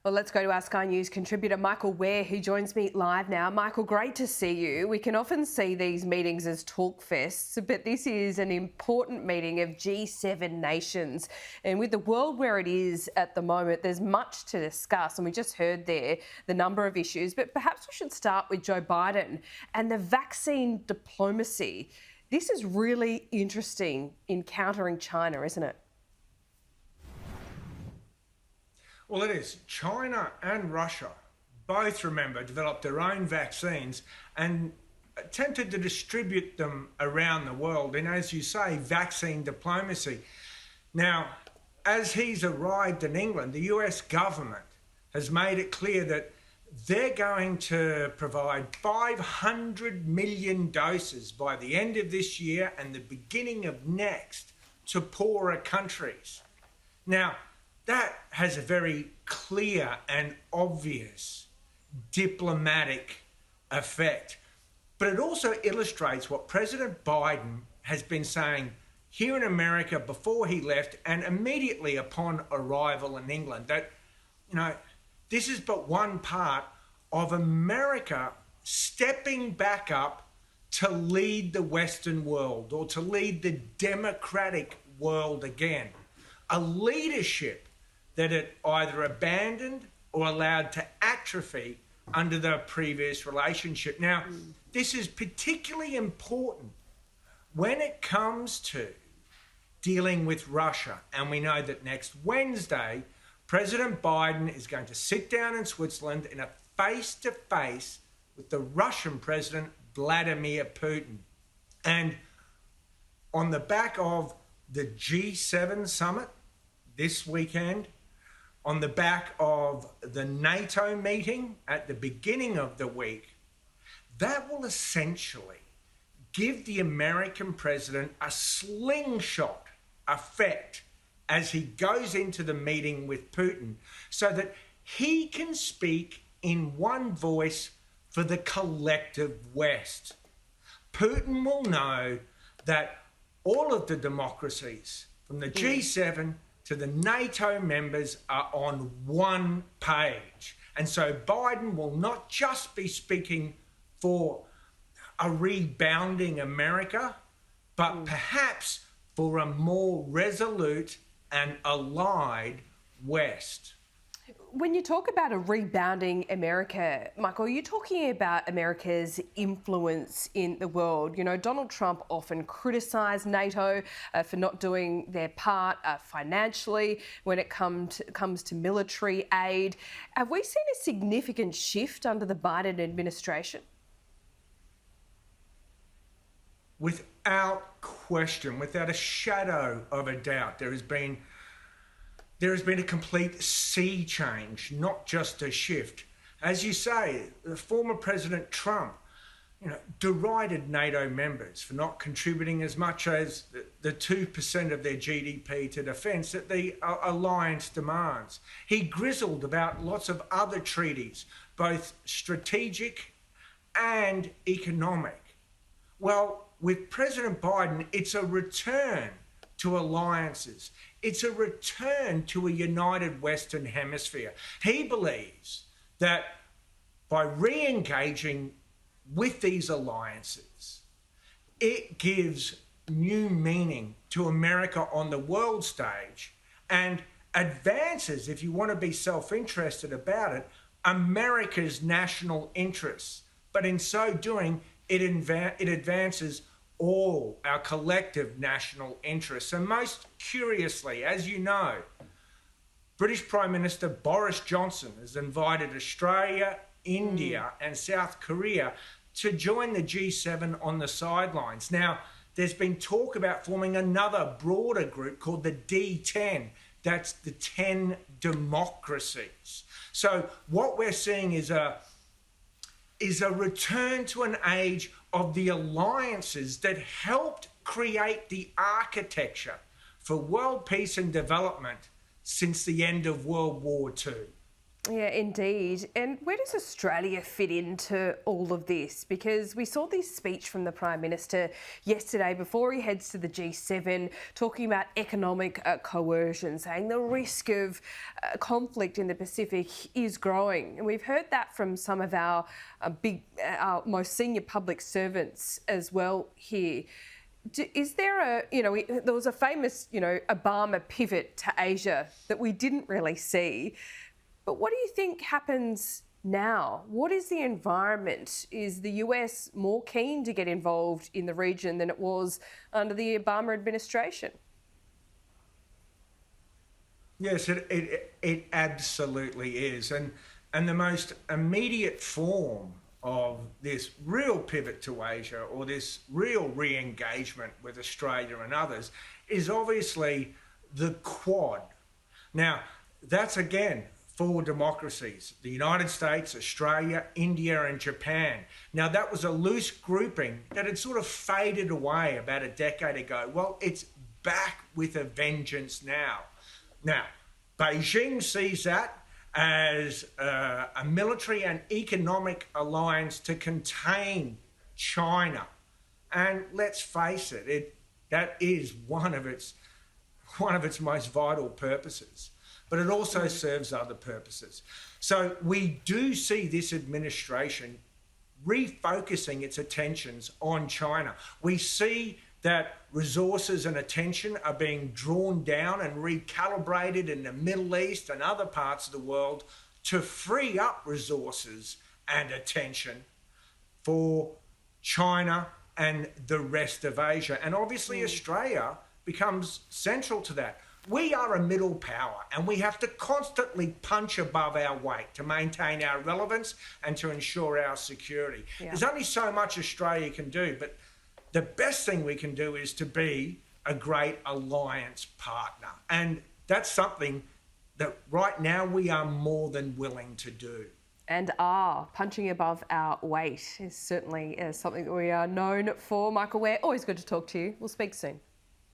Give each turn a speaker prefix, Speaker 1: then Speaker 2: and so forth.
Speaker 1: Well, let's go to our Sky News contributor, Michael Ware, who joins me live now. Michael, great to see you. We can often see these meetings as talk fests, but this is an important meeting of G7 nations. And with the world where it is at the moment, there's much to discuss. And we just heard there the number of issues, but perhaps we should start with Joe Biden and the vaccine diplomacy. This is really interesting in countering China, isn't it?
Speaker 2: Well, it is. China and Russia both, remember, developed their own vaccines and attempted to distribute them around the world in, as you say, vaccine diplomacy. Now, as he's arrived in England, the US government has made it clear that they're going to provide 500 million doses by the end of this year and the beginning of next to poorer countries. Now, that has a very clear and obvious diplomatic effect. But it also illustrates what President Biden has been saying here in America before he left and immediately upon arrival in England, that, this is but one part of America stepping back up to lead the Western world, or to lead the democratic world again. A leadership that it either abandoned or allowed to atrophy under the previous relationship. Now, this is particularly important when it comes to dealing with Russia. And we know that next Wednesday, President Biden is going to sit down in Switzerland in a face-to-face with the Russian President Vladimir Putin. And on the back of the G7 summit this weekend, on the back of the NATO meeting at the beginning of the week, that will essentially give the American president a slingshot effect as he goes into the meeting with Putin, so that he can speak in one voice for the collective West. Putin will know that all of the democracies, from the G7 to the NATO members, are on one page. And so Biden will not just be speaking for a rebounding America, but perhaps for a more resolute and allied West.
Speaker 1: When you talk about a rebounding America, Michael, are you talking about America's influence in the world? Donald Trump often criticised NATO for not doing their part financially when it comes to military aid. Have we seen a significant shift under the Biden administration?
Speaker 2: Without question, without a shadow of a doubt, there has been a complete sea change, not just a shift. As you say, the former President Trump, derided NATO members for not contributing as much as the 2% of their GDP to defence that the alliance demands. He grizzled about lots of other treaties, both strategic and economic. Well, with President Biden, it's a return to alliances. It's a return to a united Western Hemisphere. He believes that by re-engaging with these alliances, it gives new meaning to America on the world stage and advances, if you want to be self-interested about it, America's national interests. But in so doing, it advances all our collective national interests. And most curiously, as you know, British Prime Minister Boris Johnson has invited Australia, India and South Korea to join the G7 on the sidelines. Now, there's been talk about forming another broader group called the D10. That's the 10 democracies. So what we're seeing is a return to an age of the alliances that helped create the architecture for world peace and development since the end of World War II.
Speaker 1: Yeah, indeed. And where does Australia fit into all of this? Because we saw this speech from the Prime Minister yesterday before he heads to the G7, talking about economic coercion, saying the risk of conflict in the Pacific is growing. And we've heard that from some of our our most senior public servants as well here. Is there there was a famous, Obama pivot to Asia that we didn't really see. But what do you think happens now? What is the environment? Is the US more keen to get involved in the region than it was under the Obama administration?
Speaker 2: Yes, it absolutely is. And the most immediate form of this real pivot to Asia, or this real re-engagement with Australia and others, is obviously the Quad. Now, that's again four democracies: the United States, Australia, India and Japan. Now, that was a loose grouping that had sort of faded away about a decade ago. Well, it's back with a vengeance now. Now, Beijing sees that as a military and economic alliance to contain China. And let's face it, that is one of its most vital purposes. But it also serves other purposes. So we do see this administration refocusing its attentions on China. We see that resources and attention are being drawn down and recalibrated in the Middle East and other parts of the world to free up resources and attention for China and the rest of Asia. And obviously Australia becomes central to that. We are a middle power and we have to constantly punch above our weight to maintain our relevance and to ensure our security. Yeah. There's only so much Australia can do, but the best thing we can do is to be a great alliance partner. And that's something that right now we are more than willing to do.
Speaker 1: And punching above our weight is certainly something that we are known for. Michael Ware, always good to talk to you. We'll speak soon.